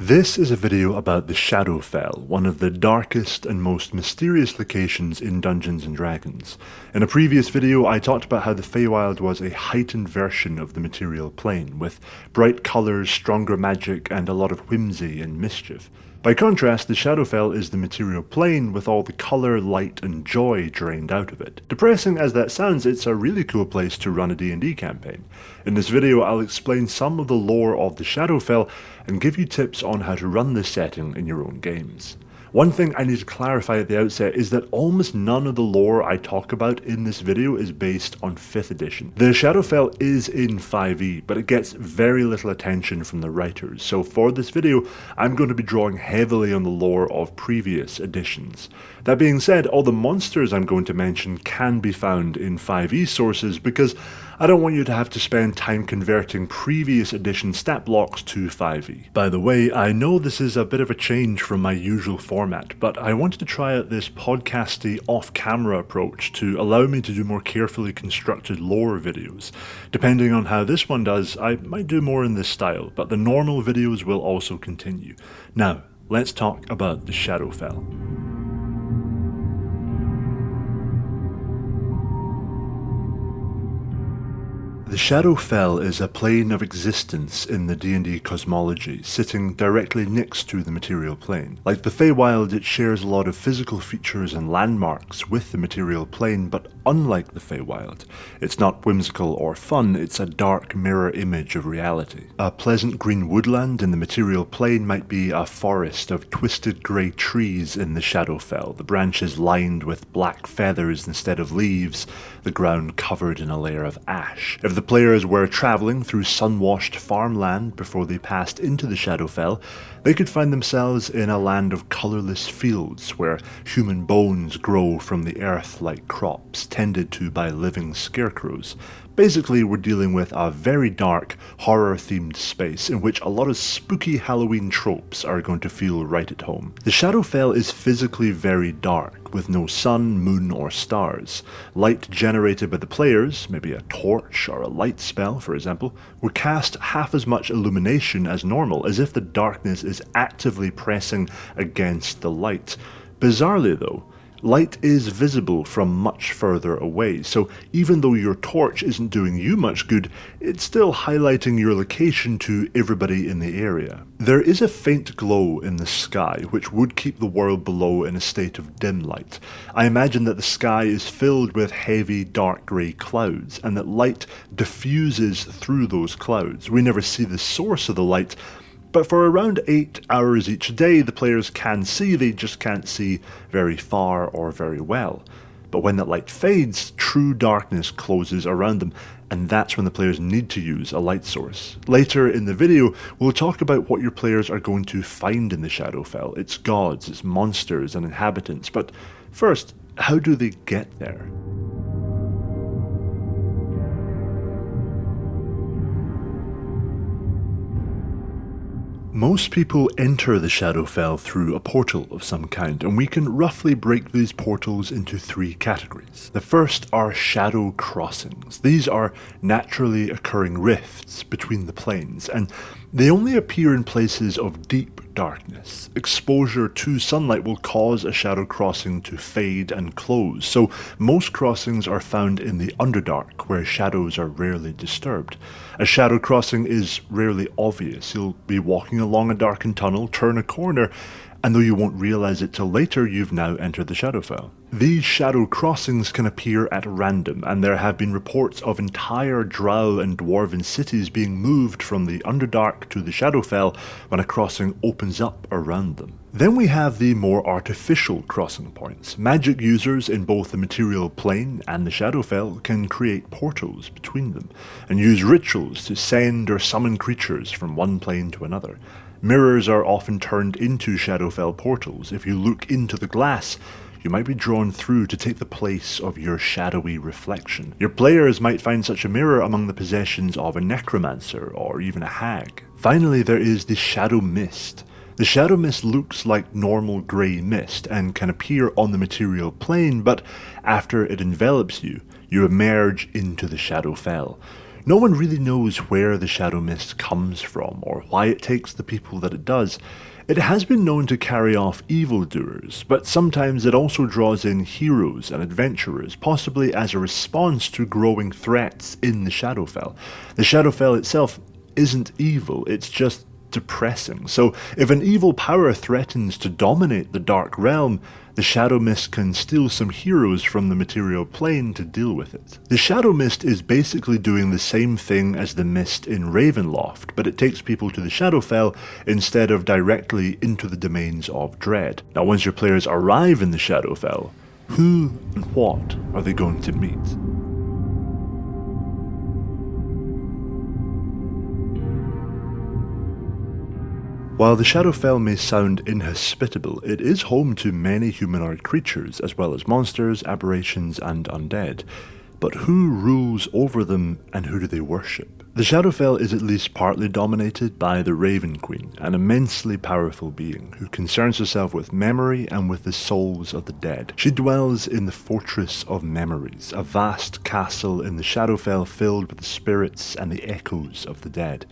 This is a video about the Shadowfell, one of the darkest and most mysterious locations in Dungeons & Dragons. In a previous video I talked about how the Feywild was a heightened version of the material plane, with bright colours, stronger magic and a lot of whimsy and mischief. By contrast, the Shadowfell is the material plane with all the colour, light and joy drained out of it. Depressing as that sounds, it's a really cool place to run a D&D campaign. In this video I'll explain some of the lore of the Shadowfell and give you tips on how to run this setting in your own games. One thing I need to clarify at the outset is that almost none of the lore I talk about in this video is based on 5th edition. The Shadowfell is in 5e, but it gets very little attention from the writers, so for this video I'm going to be drawing heavily on the lore of previous editions. That being said, all the monsters I'm going to mention can be found in 5e sources because I don't want you to have to spend time converting previous edition stat blocks to 5e. By the way, I know this is a bit of a change from my usual format, but I wanted to try out this podcasty off-camera approach to allow me to do more carefully constructed lore videos. Depending on how this one does, I might do more in this style, but the normal videos will also continue. Now, let's talk about the Shadowfell. The Shadowfell is a plane of existence in the D&D cosmology, sitting directly next to the material plane. Like the Feywild, it shares a lot of physical features and landmarks with the material plane, but unlike the Feywild, it's not whimsical or fun, it's a dark mirror image of reality. A pleasant green woodland in the material plane might be a forest of twisted grey trees in the Shadowfell, the branches lined with black feathers instead of leaves, the ground covered in a layer of ash. If the players were travelling through sun-washed farmland before they passed into the Shadowfell, they could find themselves in a land of colourless fields where human bones grow from the earth like crops, tended to by living scarecrows. Basically, we're dealing with a very dark, horror-themed space in which a lot of spooky Halloween tropes are going to feel right at home. The Shadowfell is physically very dark, with no sun, moon or stars. Light generated by the players, maybe a torch or a light spell for example, will cast half as much illumination as normal, as if the darkness is actively pressing against the light. Bizarrely though, light is visible from much further away, so even though your torch isn't doing you much good, it's still highlighting your location to everybody in the area. There is a faint glow in the sky, which would keep the world below in a state of dim light. I imagine that the sky is filled with heavy dark grey clouds, and that light diffuses through those clouds. We never see the source of the light, but for around 8 hours each day the players can see, they just can't see very far or very well. But when that light fades, true darkness closes around them, and that's when the players need to use a light source. Later in the video, we'll talk about what your players are going to find in the Shadowfell, its gods, its monsters and inhabitants, but first, how do they get there? Most people enter the Shadowfell through a portal of some kind, and we can roughly break these portals into 3 categories. The first are shadow crossings. These are naturally occurring rifts between the planes, and they only appear in places of deep darkness. Exposure to sunlight will cause a shadow crossing to fade and close, so most crossings are found in the Underdark, where shadows are rarely disturbed. A shadow crossing is rarely obvious. You'll be walking along a darkened tunnel, turn a corner, and though you won't realise it till later, you've now entered the Shadowfell. These shadow crossings can appear at random, and there have been reports of entire drow and dwarven cities being moved from the Underdark to the Shadowfell when a crossing opens up around them. Then we have the more artificial crossing points. Magic users in both the material plane and the Shadowfell can create portals between them, and use rituals to send or summon creatures from one plane to another. Mirrors are often turned into Shadowfell portals. If you look into the glass, you might be drawn through to take the place of your shadowy reflection. Your players might find such a mirror among the possessions of a necromancer or even a hag. Finally, there is the shadow mist. The shadow mist looks like normal grey mist and can appear on the material plane, but after it envelops you, you emerge into the Shadowfell. No one really knows where the shadow mist comes from or why it takes the people that it does. It has been known to carry off evildoers, but sometimes it also draws in heroes and adventurers, possibly as a response to growing threats in the Shadowfell. The Shadowfell itself isn't evil, it's just depressing. So if an evil power threatens to dominate the Dark Realm, the Shadow Mist can steal some heroes from the material plane to deal with it. The Shadow Mist is basically doing the same thing as the Mist in Ravenloft, but it takes people to the Shadowfell instead of directly into the domains of Dread. Now once your players arrive in the Shadowfell, who and what are they going to meet? While the Shadowfell may sound inhospitable, it is home to many humanoid creatures, as well as monsters, aberrations, and undead. But who rules over them, and who do they worship? The Shadowfell is at least partly dominated by the Raven Queen, an immensely powerful being who concerns herself with memory and with the souls of the dead. She dwells in the Fortress of Memories, a vast castle in the Shadowfell filled with the spirits and the echoes of the dead.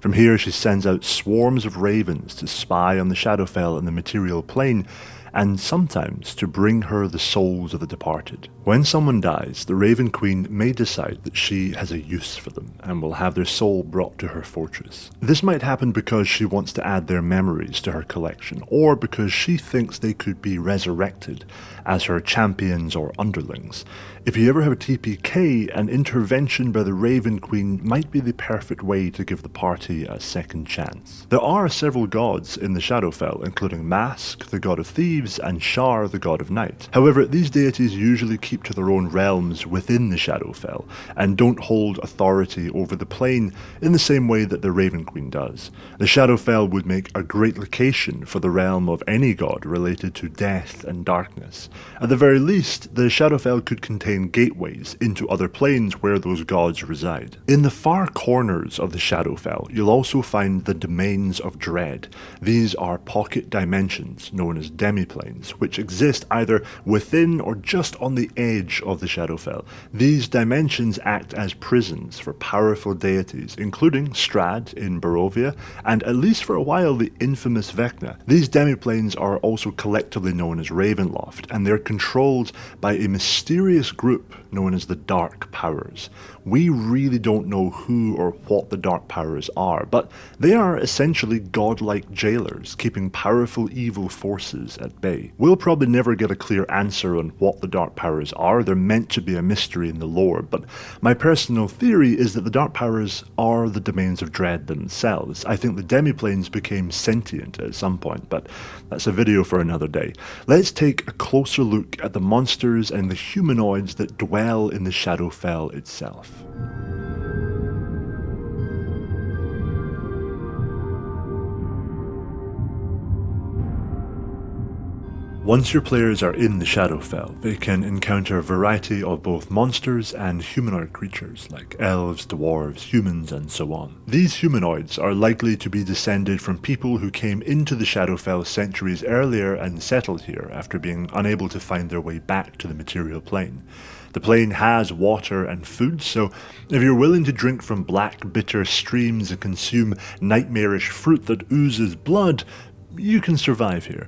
From here she sends out swarms of ravens to spy on the Shadowfell and the material plane, and sometimes to bring her the souls of the departed. When someone dies, the Raven Queen may decide that she has a use for them, and will have their soul brought to her fortress. This might happen because she wants to add their memories to her collection, or because she thinks they could be resurrected as her champions or underlings. If you ever have a TPK, an intervention by the Raven Queen might be the perfect way to give the party a second chance. There are several gods in the Shadowfell, including Mask, the god of thieves, and Shar, the god of night. However, these deities usually keep to their own realms within the Shadowfell, and don't hold authority over the plane in the same way that the Raven Queen does. The Shadowfell would make a great location for the realm of any god related to death and darkness. At the very least, the Shadowfell could contain gateways into other planes where those gods reside. In the far corners of the Shadowfell, you'll also find the domains of Dread. These are pocket dimensions, known as demiplanes, which exist either within or just on the edge of the Shadowfell. These dimensions act as prisons for powerful deities, including Strahd in Barovia, and at least for a while the infamous Vecna. These demiplanes are also collectively known as Ravenloft, and they're controlled by a mysterious group known as the Dark Powers. We really don't know who or what the Dark Powers are, but they are essentially godlike jailers, keeping powerful evil forces at bay. We'll probably never get a clear answer on what the Dark Powers are. They're meant to be a mystery in the lore, but my personal theory is that the Dark Powers are the domains of Dread themselves. I think the demiplanes became sentient at some point, but that's a video for another day. Let's take a closer look at the monsters and the humanoids that dwell in the Shadowfell itself. Once your players are in the Shadowfell, they can encounter a variety of both monsters and humanoid creatures, like elves, dwarves, humans, and so on. These humanoids are likely to be descended from people who came into the Shadowfell centuries earlier and settled here after being unable to find their way back to the material plane. The plane has water and food, so if you're willing to drink from black, bitter streams and consume nightmarish fruit that oozes blood, you can survive here.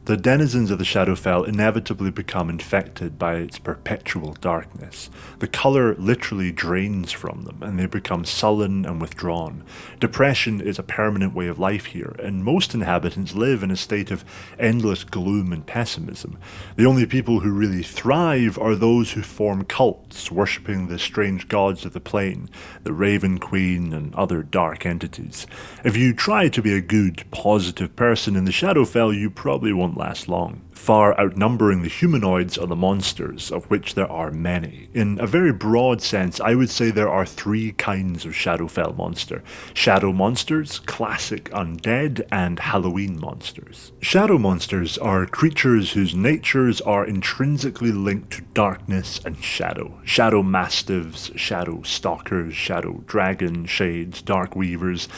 The denizens of the Shadowfell inevitably become infected by its perpetual darkness. The colour literally drains from them, and they become sullen and withdrawn. Depression is a permanent way of life here, and most inhabitants live in a state of endless gloom and pessimism. The only people who really thrive are those who form cults, worshipping the strange gods of the plane, the Raven Queen and other dark entities. If you try to be a good, positive person in the Shadowfell, you probably won't last long. Far outnumbering the humanoids are the monsters, of which there are many. In a very broad sense, I would say there are three kinds of Shadowfell monster. Shadow monsters, classic undead, and Halloween monsters. Shadow monsters are creatures whose natures are intrinsically linked to darkness and shadow. Shadow mastiffs, shadow stalkers, shadow dragon, shades, dark weavers.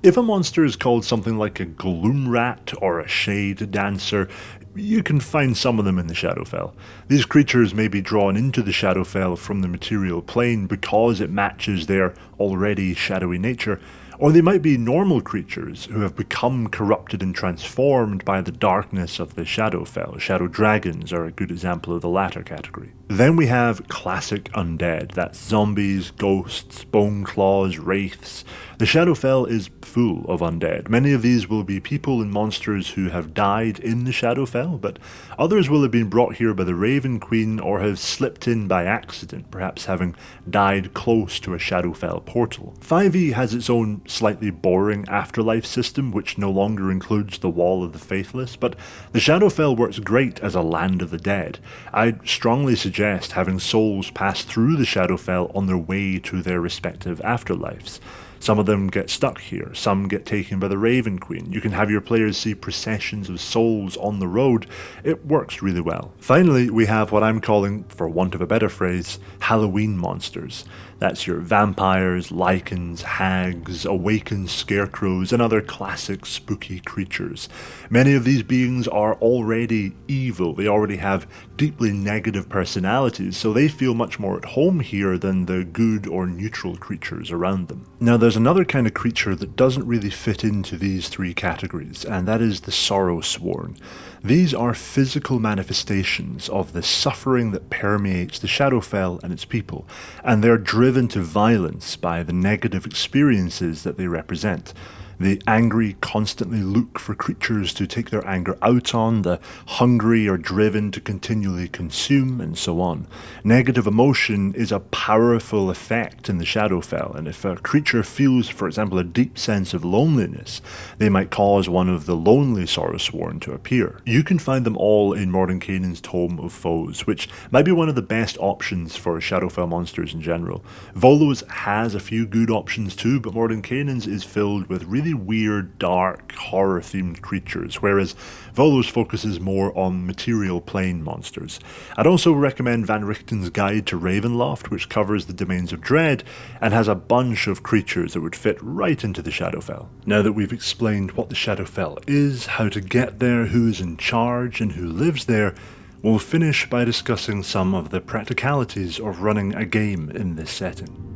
If a monster is called something like a gloom rat or a shade dancer, you can find some of them in the Shadowfell. These creatures may be drawn into the Shadowfell from the material plane because it matches their already shadowy nature, or they might be normal creatures who have become corrupted and transformed by the darkness of the Shadowfell. Shadow dragons are a good example of the latter category. Then we have classic undead. That's zombies, ghosts, bone claws, wraiths. The Shadowfell is full of undead. Many of these will be people and monsters who have died in the Shadowfell, but others will have been brought here by the Raven Queen or have slipped in by accident, perhaps having died close to a Shadowfell portal. 5e has its own slightly boring afterlife system, which no longer includes the Wall of the Faithless, but the Shadowfell works great as a land of the dead. I'd strongly suggest having souls pass through the Shadowfell on their way to their respective afterlives. Some of them get stuck here, some get taken by the Raven Queen. You can have your players see processions of souls on the road. It works really well. Finally, we have what I'm calling, for want of a better phrase, Halloween monsters. That's your vampires, lycans, hags, awakened scarecrows, and other classic spooky creatures. Many of these beings are already evil. They already have deeply negative personalities, so they feel much more at home here than the good or neutral creatures around them. Now, there's another kind of creature that doesn't really fit into these three categories, and that is the Sorrowsworn. These are physical manifestations of the suffering that permeates the Shadowfell and its people, and they're driven to violence by the negative experiences that they represent. The angry constantly look for creatures to take their anger out on, the hungry are driven to continually consume, and so on. Negative emotion is a powerful effect in the Shadowfell, and if a creature feels, for example, a deep sense of loneliness, they might cause one of the lonely Sorrowsworn to appear. You can find them all in Mordenkainen's Tome of Foes, which might be one of the best options for Shadowfell monsters in general. Volo's has a few good options too, but Mordenkainen's is filled with really weird, dark, horror-themed creatures, whereas Volo's focuses more on material plane monsters. I'd also recommend Van Richten's Guide to Ravenloft, which covers the Domains of Dread, and has a bunch of creatures that would fit right into the Shadowfell. Now that we've explained what the Shadowfell is, how to get there, who is in charge, and who lives there, we'll finish by discussing some of the practicalities of running a game in this setting.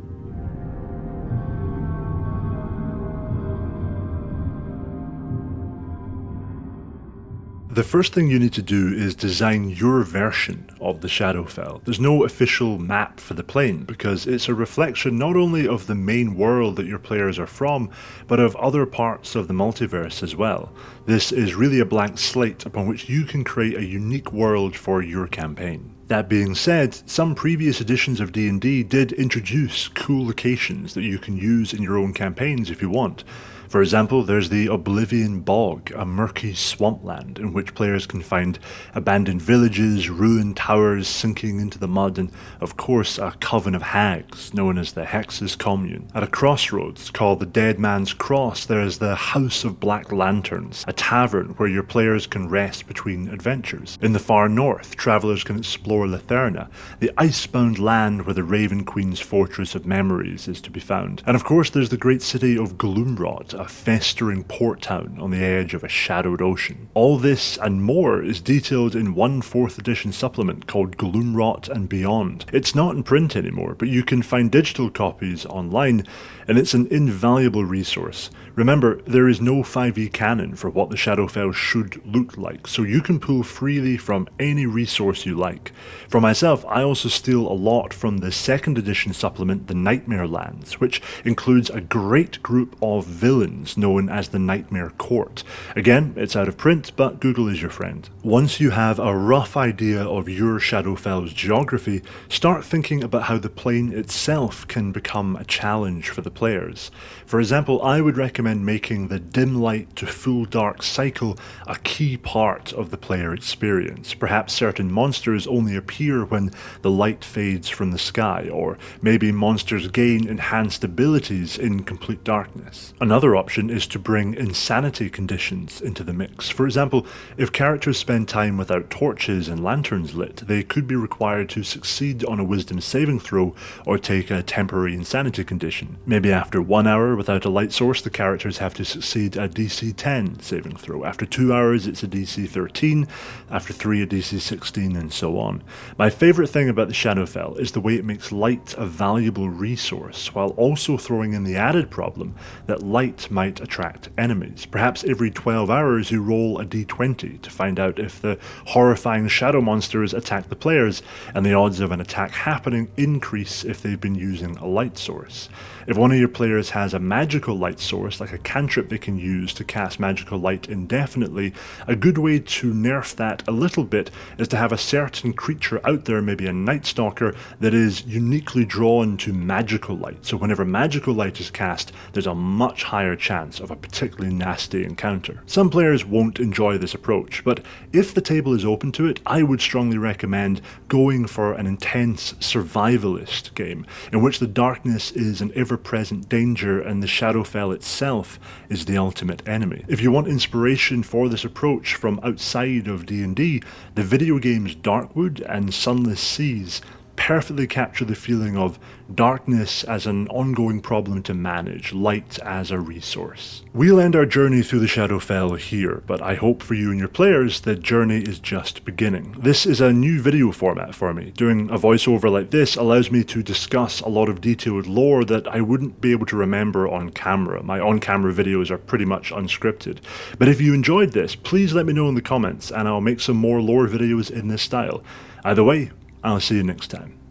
The first thing you need to do is design your version of the Shadowfell. There's no official map for the plane because it's a reflection not only of the main world that your players are from, but of other parts of the multiverse as well. This is really a blank slate upon which you can create a unique world for your campaign. That being said, some previous editions of D&D did introduce cool locations that you can use in your own campaigns if you want. For example, there's the Oblivion Bog, a murky swampland in which players can find abandoned villages, ruined towers sinking into the mud, and of course a coven of hags known as the Hexes Commune. At a crossroads called the Dead Man's Cross, there is the House of Black Lanterns, a tavern where your players can rest between adventures. In the far north, travellers can explore Letherna, the icebound land where the Raven Queen's Fortress of Memories is to be found. And of course there's the great city of Gloomrot, a festering port town on the edge of a shadowed ocean. All this and more is detailed in one 4th edition supplement called Gloomrot and Beyond. It's not in print anymore, but you can find digital copies online, and it's an invaluable resource. Remember, there is no 5e canon for what the Shadowfell should look like, so you can pull freely from any resource you like. For myself, I also steal a lot from the 2nd edition supplement, The Nightmare Lands, which includes a great group of villains known as the Nightmare Court. Again, it's out of print, but Google is your friend. Once you have a rough idea of your Shadowfell's geography, start thinking about how the plane itself can become a challenge for the players. For example, I would recommend making the dim light to full dark cycle a key part of the player experience. Perhaps certain monsters only appear when the light fades from the sky, or maybe monsters gain enhanced abilities in complete darkness. Another option is to bring insanity conditions into the mix. For example, if characters spend time without torches and lanterns lit, they could be required to succeed on a wisdom saving throw or take a temporary insanity condition. Maybe Maybe after 1 hour without a light source, the characters have to succeed a DC 10 saving throw. After 2 hours, it's a DC 13, after 3 a DC 16, and so on. My favourite thing about the Shadowfell is the way it makes light a valuable resource, while also throwing in the added problem that light might attract enemies. Perhaps every 12 hours you roll a d20 to find out if the horrifying shadow monsters attack the players, and the odds of an attack happening increase if they've been using a light source. If one of your players has a magical light source, like a cantrip they can use to cast magical light indefinitely, a good way to nerf that a little bit is to have a certain creature out there, maybe a Night Stalker, that is uniquely drawn to magical light. So whenever magical light is cast, there's a much higher chance of a particularly nasty encounter. Some players won't enjoy this approach, but if the table is open to it, I would strongly recommend going for an intense survivalist game, in which the darkness is an ever-present danger and the Shadowfell itself is the ultimate enemy. If you want inspiration for this approach from outside of D&D, the video games Darkwood and Sunless Seas perfectly capture the feeling of darkness as an ongoing problem to manage, light as a resource. We'll end our journey through the Shadowfell here, but I hope for you and your players that journey is just beginning. This is a new video format for me. Doing a voiceover like this allows me to discuss a lot of detailed lore that I wouldn't be able to remember on camera. My on-camera videos are pretty much unscripted. But if you enjoyed this, please let me know in the comments and I'll make some more lore videos in this style. Either way, I'll see you next time.